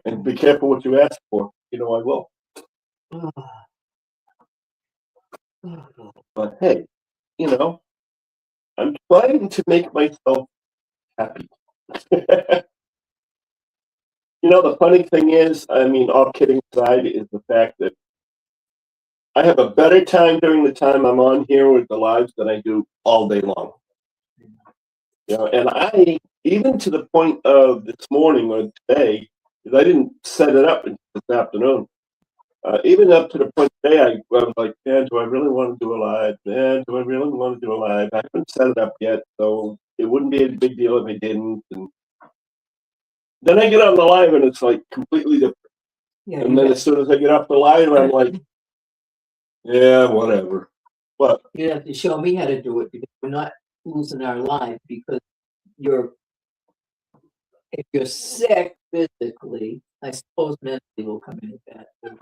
And be careful what you ask for. You know I will. But hey, you know, I'm trying to make myself happy. You know, the funny thing is, I mean, all kidding aside, is the fact that I have a better time during the time I'm on here with the lives than I do all day long. You know, and I, even to the point of this morning or today, because I didn't set it up until this afternoon, even up to the point today, I was like, man, do I really want to do a live? Man, do I really want to do a live? I haven't set it up yet, so it wouldn't be a big deal if I didn't. And then I get on the live and it's like completely different. Yeah, And then as soon as I get off the live, I'm like, yeah, whatever. What? you have to show me how to do it because we're not losing our life because if you're sick physically, I suppose mentally will come in with that too.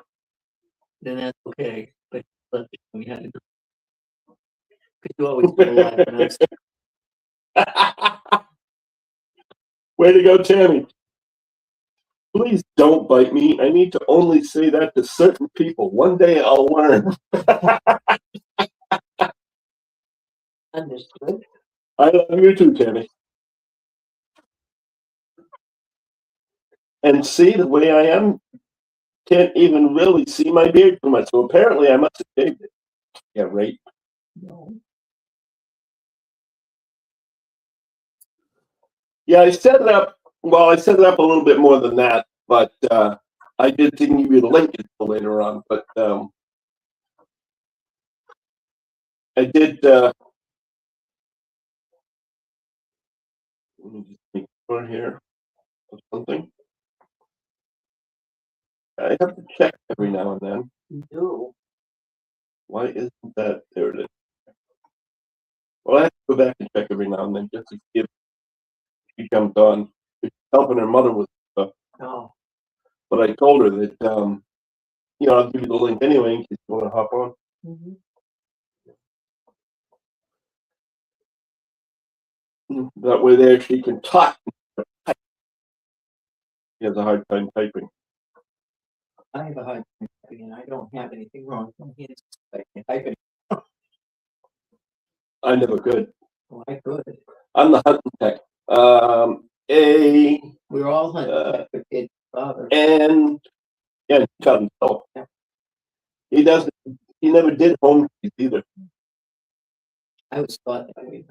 Then that's okay. But let me show me how to do it. Because you always do a lot when I'm sick. Way to go, Tammy. Please don't bite me. I need to only say that to certain people. One day I'll learn. Understood. I love you too, Tammy. And see, the way I am, can't even really see my beard too much. So apparently I must have shaved it. Yeah, right. No. Yeah, I set it up. Well, I set it up a little bit more than that, but I didn't give you the link until later on. But I did. Let me just make sure here of something. I have to check every now and then. You do. Why isn't that? There it is. Well, I have to go back and check every now and then just to see if she jumped on. She's helping her mother with stuff. Oh. But I told her that, you know, I'll give you the link anyway in case you want to hop on. Mm-hmm. That way there she can talk. She has a hard time typing. I have a hard time typing and I don't have anything wrong with my hands. I can type it. I never could. Oh, I could. I'm the hunting tech. We're all hunting tech for kids' father. And yeah, he taught himself. Yeah. He doesn't. He never did home keys either. I was taught that way.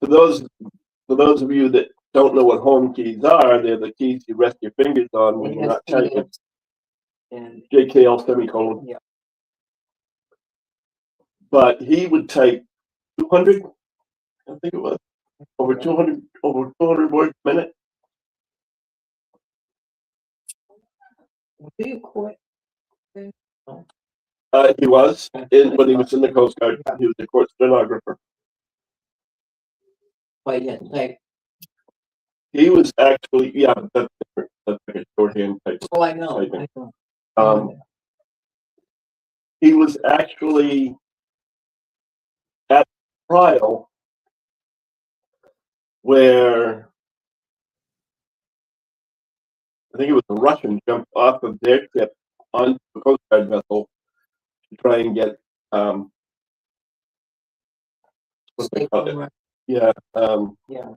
For those of you that don't know what home keys are, they're the keys you rest your fingers on when you're not typing. And JKL semicolon. Yeah. But he would type 200. I think it was over 200 words a minute. do you quit? He was when he was in the Coast Guard. He was a court stenographer. But yeah, like, He was actually, yeah, that's different. That's like a shorthand type. oh, I know. Typing. I know. He was actually at trial where I think it was a Russian jumped off of their ship on a Coast Guard vessel to try and get what they call it. Yeah, Yeah.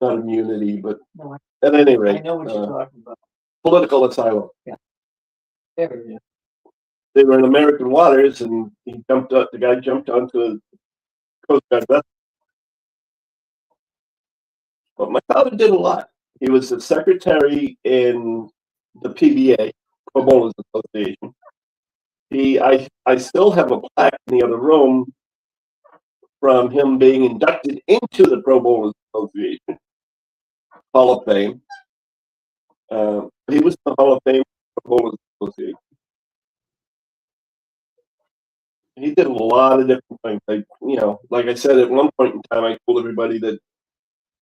not immunity, but No, at any I rate, know what you're talking about. political asylum. There it is. They were in American waters, and he jumped up. The guy jumped onto a Coast Guard vessel. But my father did a lot. He was the secretary in the PBA, Pro Bowlers Association. I still have a plaque in the other room from him being inducted into the Pro Bowlers Association Hall of Fame. He was in the Hall of Fame Pro Bowlers Association. He did a lot of different things. Like I said, at one point in time, I told everybody that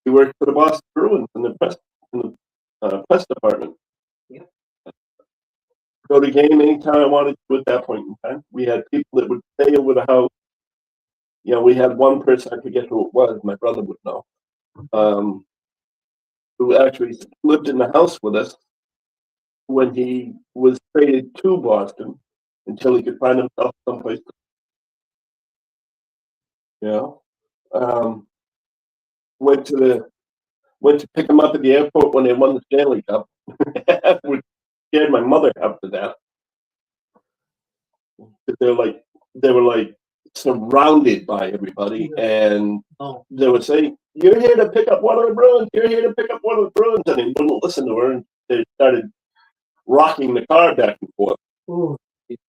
he worked for the Boston Bruins in the press department. Yep. Go to game anytime I wanted to at that point in time. We had people that would stay over the house. We had one person, I forget who it was, my brother would know, who actually lived in the house with us when he was traded to Boston until he could find himself someplace. Went to pick him up at the airport when they won the Stanley Cup. Which scared my mother half to death. They were like surrounded by everybody, and they would say, "You're here to pick up one of the Bruins. You're here to pick up one of the Bruins," and they wouldn't listen to her, and they started rocking the car back and forth. Ooh. It's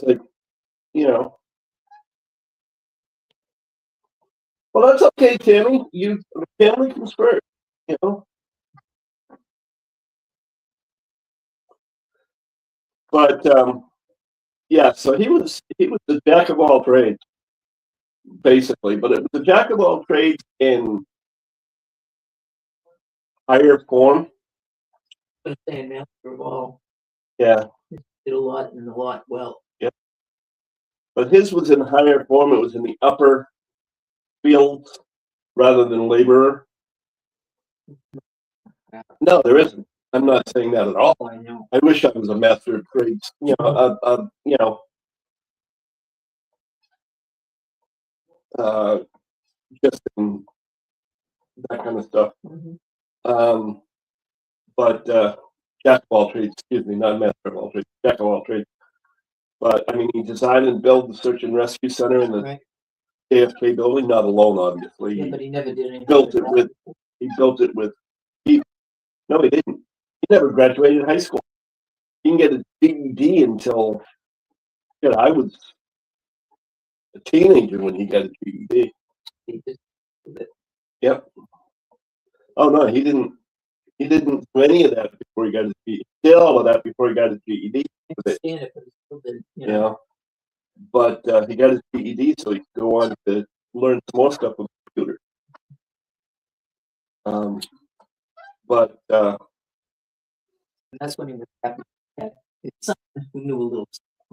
like, well, that's okay, Tammy. The family comes first, But yeah, so he was the jack of all trades, basically. But it was the jack of all trades in higher form. Master of all. Yeah. Did a lot and a lot well. Yep. But his was in higher form. It was in the upper fields rather than laborer. No, there isn't. I'm not saying that at all. I know. I wish I was a master of trades. Just in that kind of stuff. Mm-hmm. But jack of all trades, excuse me, not master of all trades, jack of all trades. But I mean, he designed and built the search and rescue center in the AFK building, not alone, obviously. Yeah, but he never did anything. He built it with people. No, he didn't. He never graduated high school. He didn't get a GED until I was a teenager when he got a GED. Yep. Oh no, he didn't. He didn't do any of that before he got his GED. He did all of that before he got his GED. But he got his GED so he could go on to learn some more stuff with the computer. But that's when he was happy. Someone who knew a little.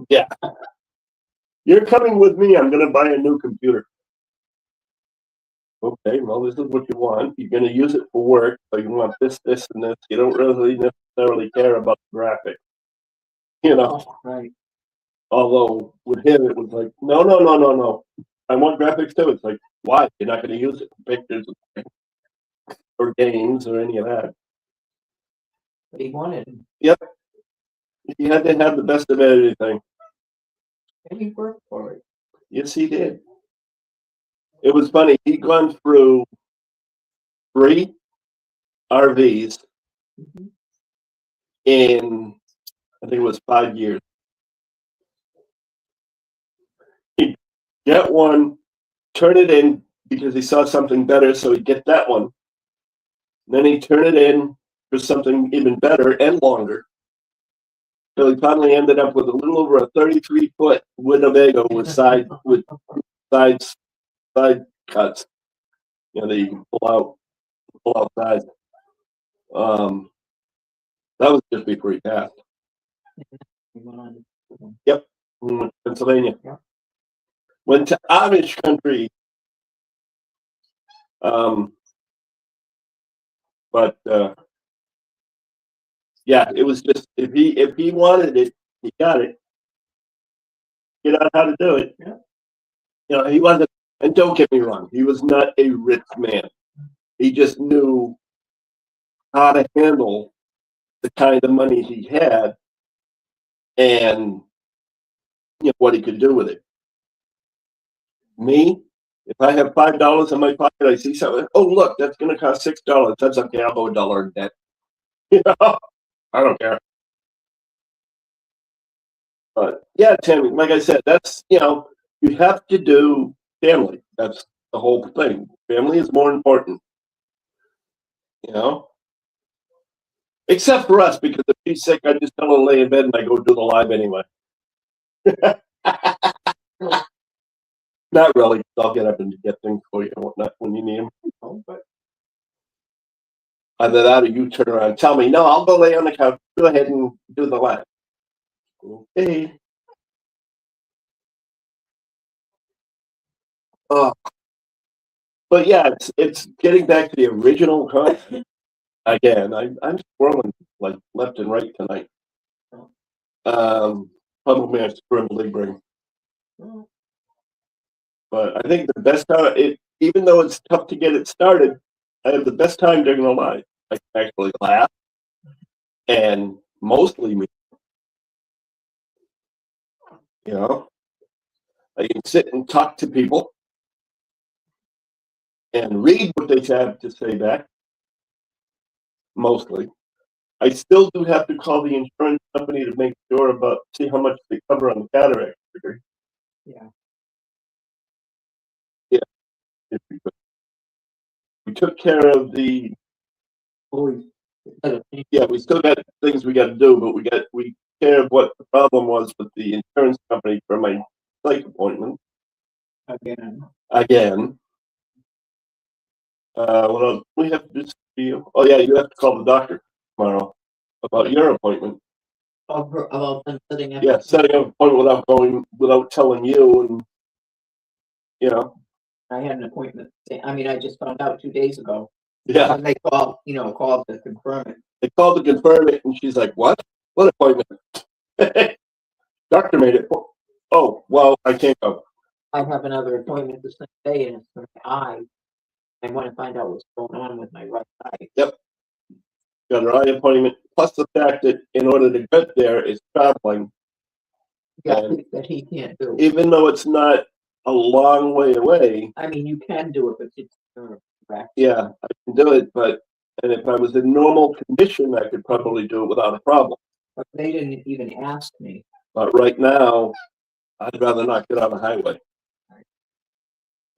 Yeah. You're coming with me. I'm going to buy a new computer. Okay, well, this is what you want. You're going to use it for work, so you want this, this, and this. You don't really necessarily care about the graphics. Right. Although with him, it was like, no. I want graphics too. It's like, why? You're not going to use it for pictures or games or any of that. But he wanted. Yep. He had to have the best of everything. And he worked for it. Yes, he did. It was funny. He'd gone through 3 RVs in, I think it was 5 years. He'd get one, turn it in because he saw something better, so he'd get that one. Then he'd turn it in for something even better and longer. So he finally ended up with a little over a 33-foot Winnebago with side cuts. That you can pull outside. That was just before he passed. Yep, Pennsylvania. Yeah. Went to Amish country. But Yeah, it was just if he wanted it, he got it. Figured out how to do it. Yeah. You know, he wasn't. And don't get me wrong, he was not a rich man. He just knew how to handle the kind of money he had, and what he could do with it. Me, if I have $5 in my pocket, I see something. Oh, look, that's going to cost $6. That's okay. I'll go $1 in debt. I don't care. But yeah, Tammy, like I said, that's you have to do family. That's the whole thing. Family is more important. Except for us, because if he's sick, I just tell him to lay in bed and I go do the live anyway. Not really. I'll get up and get things for you and whatnot when you need them. But either that or you turn around and tell me, no, I'll go lay on the couch. Go ahead and do the live. Okay. But yeah, it's getting back to the original content again. I'm scrolling like left and right tonight. Probably I scribbly bring. But I think the best time, even though it's tough to get it started, I have the best time during the live. I can actually laugh, and mostly me. I can sit and talk to people and read what they have to say back. Mostly, I still do have to call the insurance company to make sure see how much they cover on the cataract surgery. Yeah. Yeah. If we took care of the. Yeah, we still got things we got to do, but we care of what the problem was with the insurance company for my psych appointment. Again. What else? We have to do. Oh yeah, you have to call the doctor tomorrow about your appointment. About them setting up. Yeah, setting up an appointment without telling you, and I had an appointment. I just found out 2 days ago. Yeah. And they called to confirm it. They called to confirm it, and she's like, "What? What appointment?" Doctor made it. Oh, well, I can't go. I have another appointment the same day, and it's for my eye. I want to find out what's going on with my right eye. Yep. Got an eye appointment, plus the fact that in order to get there is traveling. Yeah, that he can't do. Even though it's not a long way away. You can do it, but it's correct. Yeah, I can do it, and if I was in normal condition, I could probably do it without a problem. But they didn't even ask me. But right now, I'd rather not get on the highway.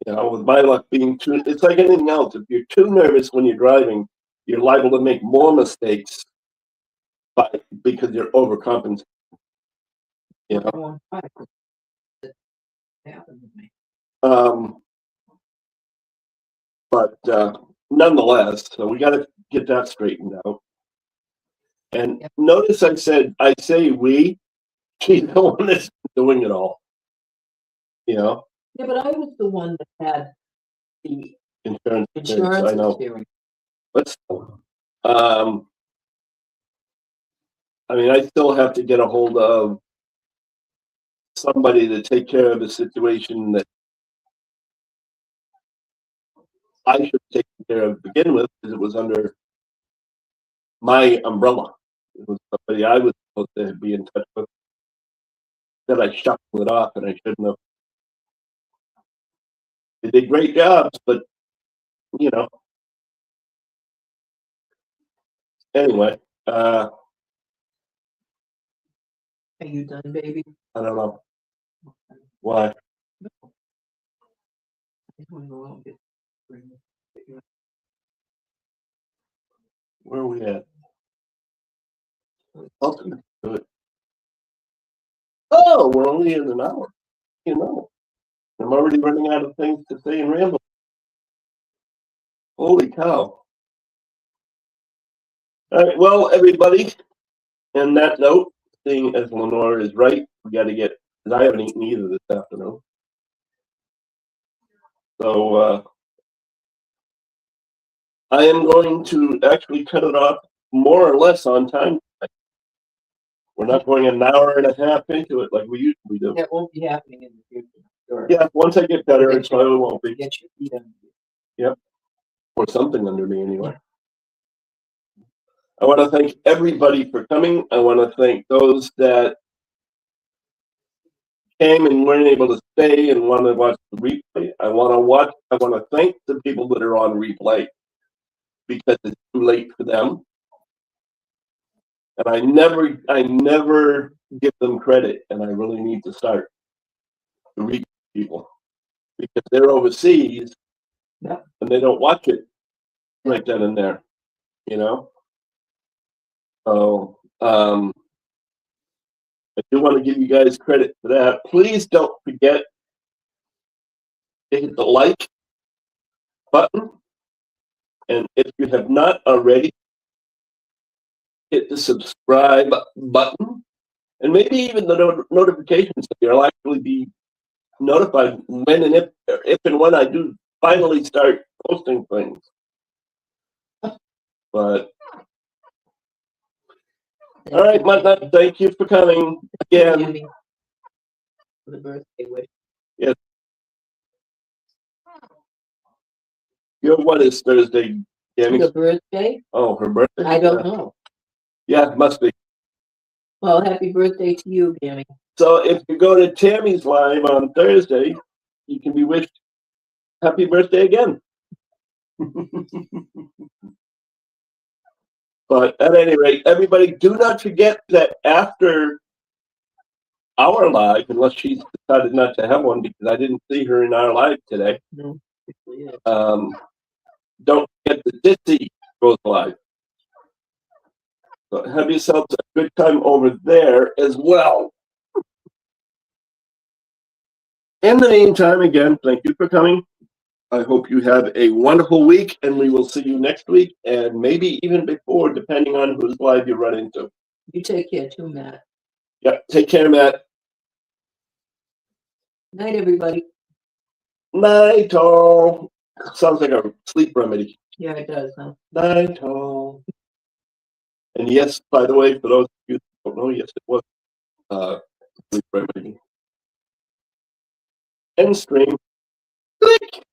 With my luck being it's like anything else. If you're too nervous when you're driving, you're liable to make more mistakes because you're overcompensating. But nonetheless, so we got to get that straightened out. And notice I say we. She's the one that's doing it all. Yeah, but I was the one that had the insurance. I know. But I still have to get a hold of somebody to take care of the situation that I should take care of to begin with, because it was under my umbrella. It was somebody I was supposed to be in touch with. That I shuffled it off, and I shouldn't have. They did great jobs, but Anyway, are you done, baby? I don't know why. Where are we at? Good. Oh, we're only in an hour. I'm already running out of things to say and ramble. Holy cow. All right, well, everybody, on that note, seeing as Lenore is right, we got to get, because I haven't eaten either this afternoon. So I am going to actually cut it off more or less on time. We're not going an hour and a half into it like we usually do. That won't be happening in the future. Sure. Yeah, once I get better, it Get your- probably won't be. Get your feet under you. Or something under me anyway. I want to thank everybody for coming. I want to thank those that came and weren't able to stay and want to watch the replay. I want to thank the people that are on replay because it's too late for them. And I never give them credit, and I really need to start to reach people because they're overseas Yep. and they don't watch it right then and there, you know. So I do want to give you guys credit for that. Please don't forget to hit the like button, and if you have not already, hit the subscribe button, and maybe even the notifications so you'll actually be notified when and if and when I do finally start posting things. But all right, Mutton, thank you for coming again. Jimmy, for the birthday wish. What is Thursday, Jamie? The birthday? Oh, her birthday? I don't know. Yeah, it must be. Well, happy birthday to you, Jimmy. So if you go to Tammy's live on Thursday, you can be wished happy birthday again. But at any rate, everybody, do not forget that after our live, unless she's decided not to have one because I didn't see her in our live today. No. Yeah. Don't forget the Ditsy goes live. So have yourselves a good time over there as well. In the meantime, again, thank you for coming. I hope you have a wonderful week, and we will see you next week, and maybe even before, depending on whose live you run into. You take care too, Matt. Yep, take care, Matt. Night, everybody. Night, all. Sounds like a sleep remedy. Yeah, it does, huh? Night, all. And yes, by the way, for those of you who don't know, yes, it was sleep remedy. End stream. Click.